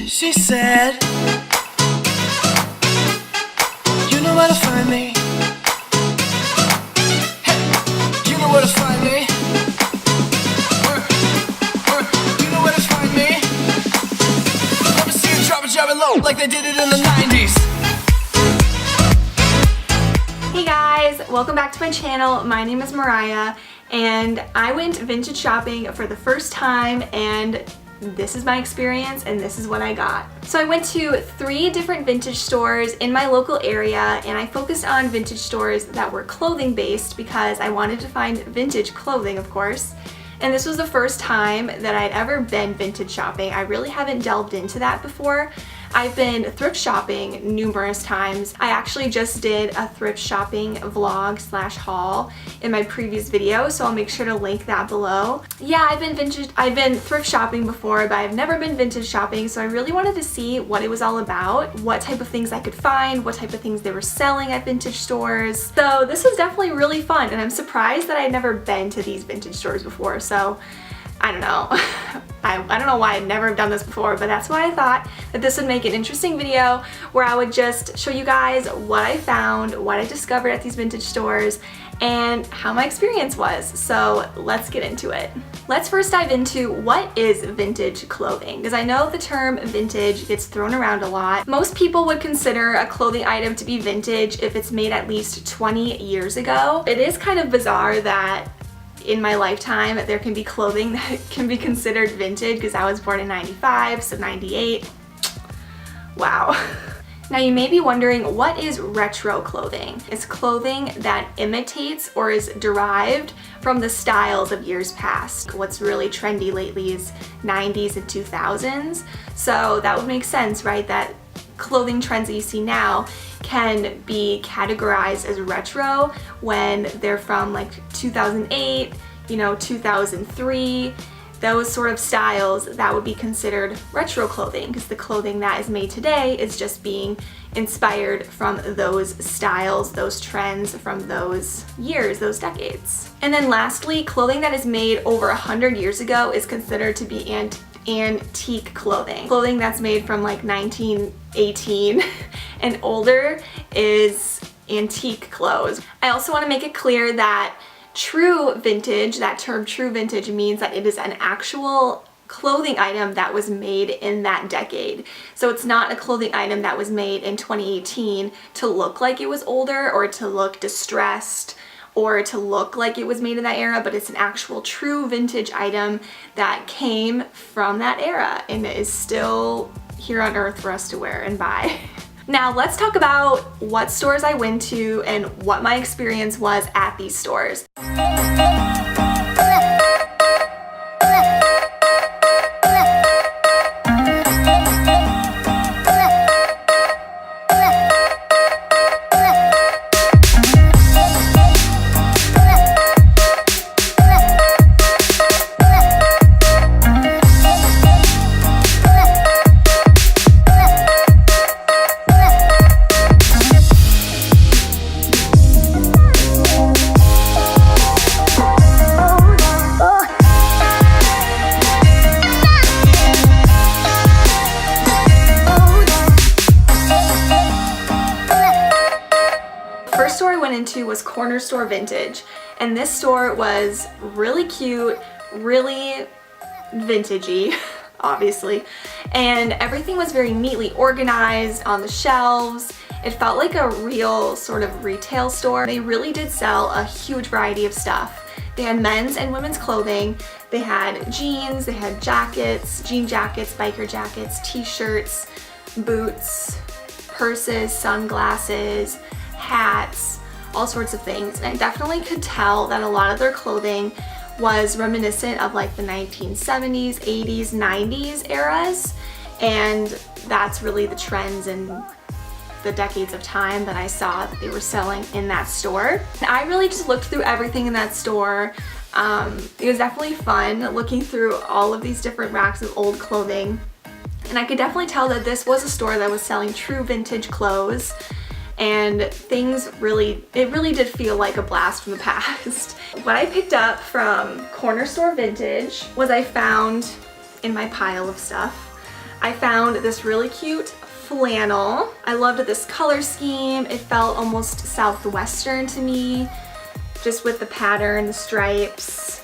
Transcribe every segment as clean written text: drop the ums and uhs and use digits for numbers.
She said, you know where to find me. Hey, you know where to find me. You know where to find me. Never see you drop it low like they did it in the 90s. Hey guys, welcome back to my channel. My name is Mariah and I went vintage shopping for the first time, and this is my experience and this is what I got. So I went to 3 different vintage stores in my local area, and I focused on vintage stores that were clothing based because I wanted to find vintage clothing, of course. And this was the first time that I'd ever been vintage shopping. I really haven't delved into that before. I've been thrift shopping numerous times. I actually just did a thrift shopping vlog / haul in my previous video, so I'll make sure to link that below. Yeah, I've been thrift shopping before, but I've never been vintage shopping, so I really wanted to see what it was all about, what type of things I could find, what type of things they were selling at vintage stores. So this was definitely really fun, and I'm surprised that I'd never been to these vintage stores before, so I don't know. I don't know why I'd never done this before, but that's why I thought that this would make an interesting video where I would just show you guys what I found, what I discovered at these vintage stores, and how my experience was. So let's get into it. Let's first dive into what is vintage clothing, because I know the term vintage gets thrown around a lot. Most people would consider a clothing item to be vintage if it's made at least 20 years ago. It is kind of bizarre that in my lifetime there can be clothing that can be considered vintage, because I was born in 95, so 98. Wow. Now you may be wondering, what is retro clothing? It's clothing that imitates or is derived from the styles of years past. What's really trendy lately is 90s and 2000s, so that would make sense, right? That clothing trends that you see now can be categorized as retro when they're from like 2008, 2003, those sort of styles. That would be considered retro clothing, because the clothing that is made today is just being inspired from those styles, those trends from those years, those decades. And then lastly, clothing that is made over 100 years ago is considered to be antique clothing. Clothing that's made from like 1918 and older is antique clothes. I also want to make it clear that true vintage, that term true vintage, means that it is an actual clothing item that was made in that decade. So it's not a clothing item that was made in 2018 to look like it was older or to look distressed or to look like it was made in that era, but it's an actual true vintage item that came from that era and is still here on earth for us to wear and buy. Now let's talk about what stores I went to and what my experience was at these stores. First store I went into was Corner Store Vintage, and this store was really cute, really vintagey, obviously, and everything was very neatly organized on the shelves. It felt like a real sort of retail store. They really did sell a huge variety of stuff. They had men's and women's clothing. They had jeans, they had jackets, jean jackets, biker jackets, t-shirts, boots, purses, sunglasses, hats, all sorts of things. And I definitely could tell that a lot of their clothing was reminiscent of like the 1970s, 80s, 90s eras, and that's really the trends and the decades of time that I saw that they were selling in that store. And I really just looked through everything in that store. It was definitely fun looking through all of these different racks of old clothing, and I could definitely tell that this was a store that was selling true vintage clothes, and things really did feel like a blast from the past. What I picked up from Corner Store Vintage was I found in my pile of stuff, I found this really cute flannel. I loved this color scheme. It felt almost Southwestern to me, just with the pattern, the stripes,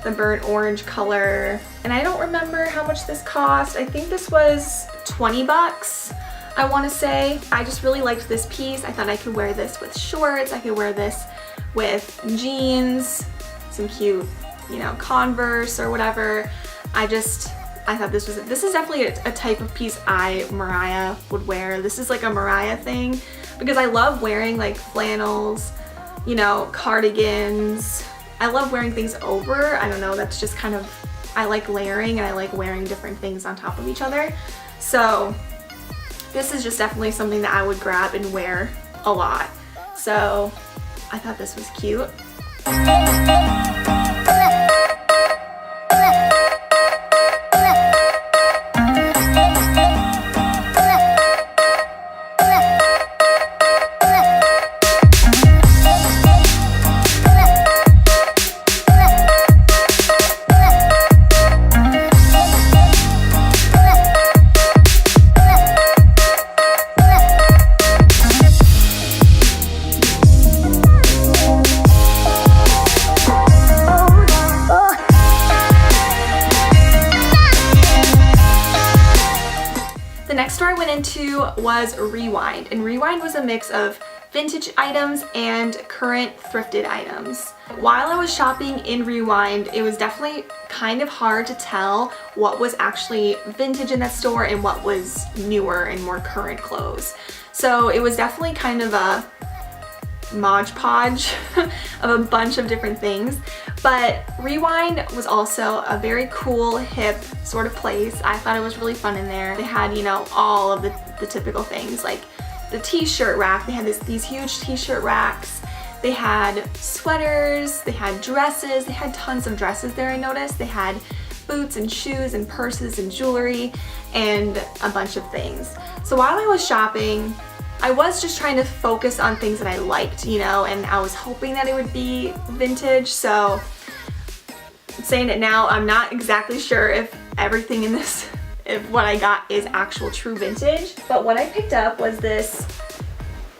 the burnt orange color. And I don't remember how much this cost. I think this was 20 bucks, I want to say. I just really liked this piece. I thought I could wear this with shorts. I could wear this with jeans, some cute, you know, Converse or whatever. I thought this is definitely a type of piece Mariah would wear. This is like a Mariah thing because I love wearing like flannels, you know, cardigans. I love wearing things over. I don't know, that's just kind of, I like layering and I like wearing different things on top of each other. So this is just definitely something that I would grab and wear a lot. So I thought this was cute. The next store I went into was Rewind, and Rewind was a mix of vintage items and current thrifted items. While I was shopping in Rewind, it was definitely kind of hard to tell what was actually vintage in that store and what was newer and more current clothes. So it was definitely kind of a Mod Podge of a bunch of different things. But Rewind was also a very cool, hip sort of place. I thought it was really fun in there. They had, you know, all of the typical things like the t-shirt rack. They had these huge t-shirt racks. They had sweaters, they had dresses, they had tons of dresses there, I noticed. They had boots and shoes and purses and jewelry and a bunch of things. So while I was shopping, I was just trying to focus on things that I liked, you know, and I was hoping that it would be vintage. So saying it now, I'm not exactly sure if everything in this, if what I got is actual true vintage. But what I picked up was this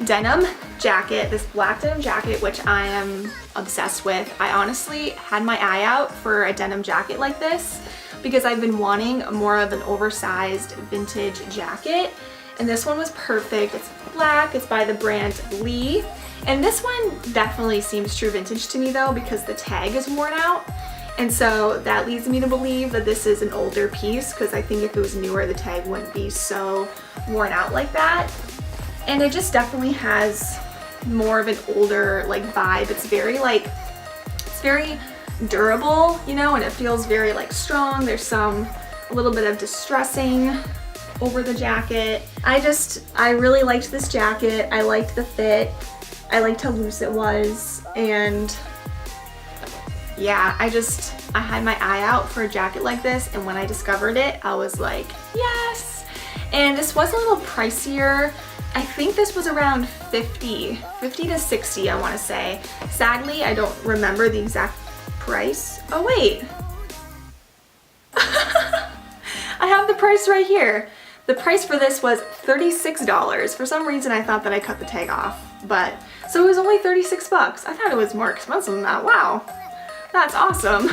denim jacket, this black denim jacket, which I am obsessed with. I honestly had my eye out for a denim jacket like this because I've been wanting more of an oversized vintage jacket. And this one was perfect. It's black, it's by the brand Lee. And this one definitely seems true vintage to me though, because the tag is worn out. And so that leads me to believe that this is an older piece, because I think if it was newer, the tag wouldn't be so worn out like that. And it just definitely has more of an older like vibe. It's very durable, you know, and it feels very like strong. There's a little bit of distressing over the jacket. I really liked this jacket. I liked the fit. I liked how loose it was. And yeah, I had my eye out for a jacket like this, and when I discovered it, I was like, yes! And this was a little pricier. I think this was around 50 to 60, I want to say. Sadly, I don't remember the exact price. Oh wait. I have the price right here. The price for this was $36. For some reason, I thought that I cut the tag off, but so it was only 36 bucks. I thought it was more expensive than that. Wow, that's awesome.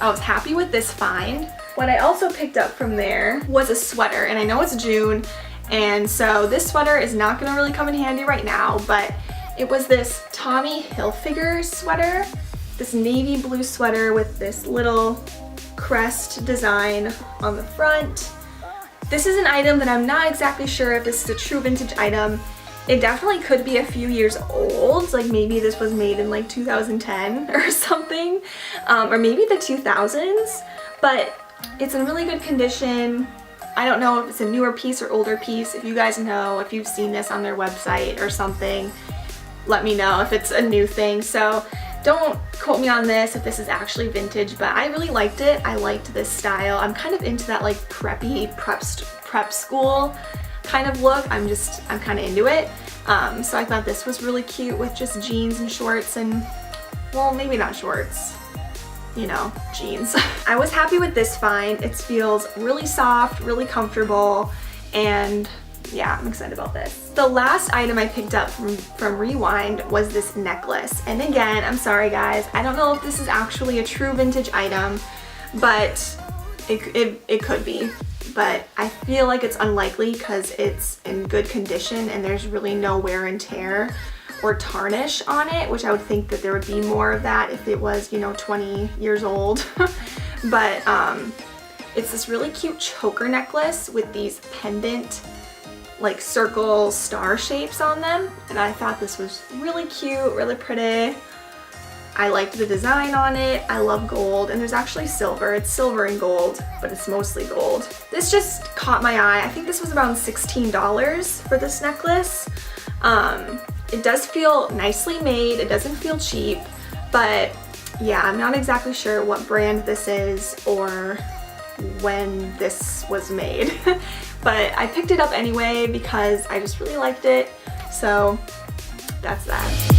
I was happy with this find. What I also picked up from there was a sweater, and I know it's June, and so this sweater is not gonna really come in handy right now, but it was this Tommy Hilfiger sweater, this navy blue sweater with this little crest design on the front. This is an item that I'm not exactly sure if this is a true vintage item. It definitely could be a few years old, like maybe this was made in like 2010 or something, or maybe the 2000s, but it's in really good condition. I don't know if it's a newer piece or older piece. If you guys know, if you've seen this on their website or something, let me know if it's a new thing. So don't quote me on this if this is actually vintage, but I really liked it. I liked this style. I'm kind of into that like preppy, prep school kind of look. I'm kind of into it. So I thought this was really cute with just jeans and shorts and, well, maybe not shorts. you know, jeans. I was happy with this find. It feels really soft, really comfortable, and yeah, I'm excited about this. The last item I picked up from Rewind was this necklace. And again, I'm sorry guys, I don't know if this is actually a true vintage item, but it could be. But I feel like it's unlikely because it's in good condition and there's really no wear and tear or tarnish on it, which I would think that there would be more of that if it was, you know, 20 years old. But it's this really cute choker necklace with these pendant like circle star shapes on them, and I thought this was really cute, really pretty. I liked the design on it. I love gold, and there's actually silver. It's silver and gold, but it's mostly gold. This just caught my eye. I think this was around $16 for this necklace. It does feel nicely made. It doesn't feel cheap, but yeah, I'm not exactly sure what brand this is or when this was made. But I picked it up anyway because I just really liked it. So that's that.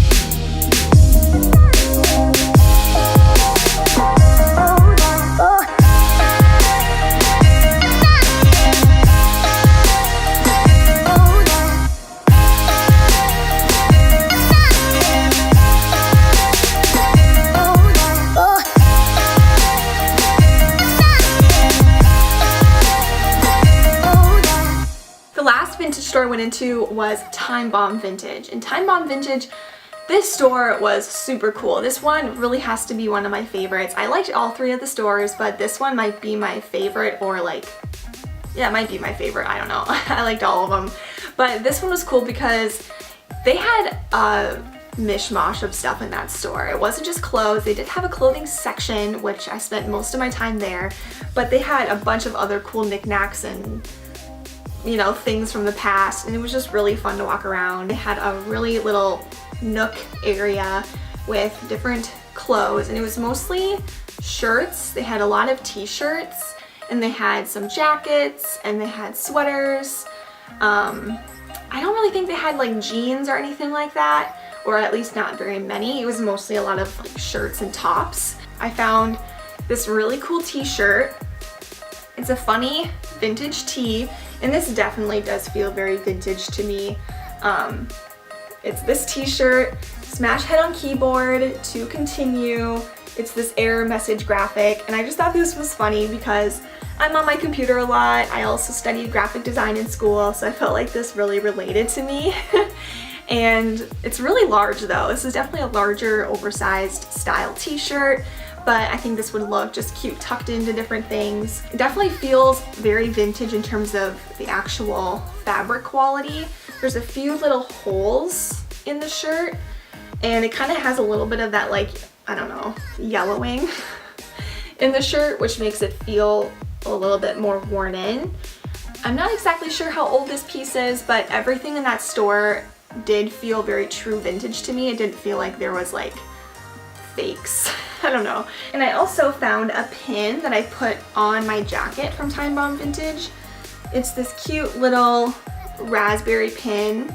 Store I went into was Timebomb Vintage, and Timebomb Vintage, this store was super cool. This one really has to be one of my favorites. I liked all three of the stores, but this one might be my favorite, or like, yeah, it might be my favorite, I don't know. I liked all of them, but this one was cool because they had a mishmash of stuff in that store. It wasn't just clothes. They did have a clothing section, which I spent most of my time there, but they had a bunch of other cool knickknacks and, you know, things from the past, and it was just really fun to walk around. They had a really little nook area with different clothes, and it was mostly shirts. They had a lot of t-shirts, and they had some jackets, and they had sweaters. I don't really think they had like jeans or anything like that, or at least not very many. It was mostly a lot of like shirts and tops. I found this really cool t-shirt. It's a funny vintage tee, and this definitely does feel very vintage to me. It's this t-shirt, smash head on keyboard, to continue. It's this error message graphic, and I just thought this was funny because I'm on my computer a lot. I also studied graphic design in school, so I felt like this really related to me. And it's really large though. This is definitely a larger, oversized style t-shirt, but I think this would look just cute tucked into different things. It definitely feels very vintage in terms of the actual fabric quality. There's a few little holes in the shirt, and it kind of has a little bit of that, like, I don't know, yellowing in the shirt, which makes it feel a little bit more worn in. I'm not exactly sure how old this piece is, but everything in that store did feel very true vintage to me. It didn't feel like there was like fakes. I don't know. And I also found a pin that I put on my jacket from Timebomb Vintage. It's this cute little raspberry pin,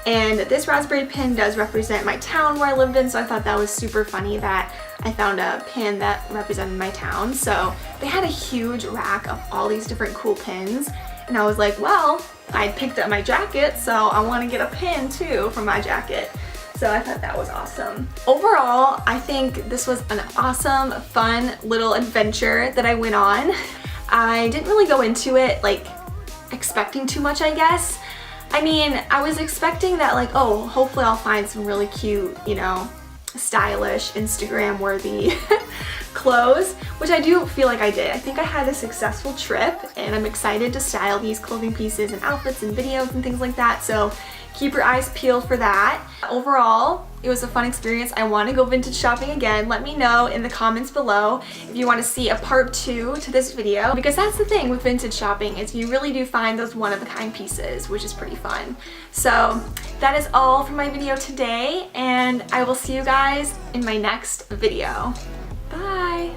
and this raspberry pin does represent my town where I lived in, so I thought that was super funny that I found a pin that represented my town. So they had a huge rack of all these different cool pins, and I was like, well, I picked up my jacket, so I want to get a pin too for my jacket. So I thought that was awesome. Overall, I think this was an awesome, fun little adventure that I went on. I didn't really go into it like expecting too much, I guess. I mean, I was expecting that, like, oh, hopefully I'll find some really cute, you know, stylish, Instagram-worthy clothes, which I do feel like I did. I think I had a successful trip, and I'm excited to style these clothing pieces and outfits and videos and things like that, so keep your eyes peeled for that. Overall, it was a fun experience. I want to go vintage shopping again. Let me know in the comments below if you want to see a part 2 to this video, because that's the thing with vintage shopping, is you really do find those one-of-a-kind pieces, which is pretty fun. So that is all for my video today, and I will see you guys in my next video. Bye!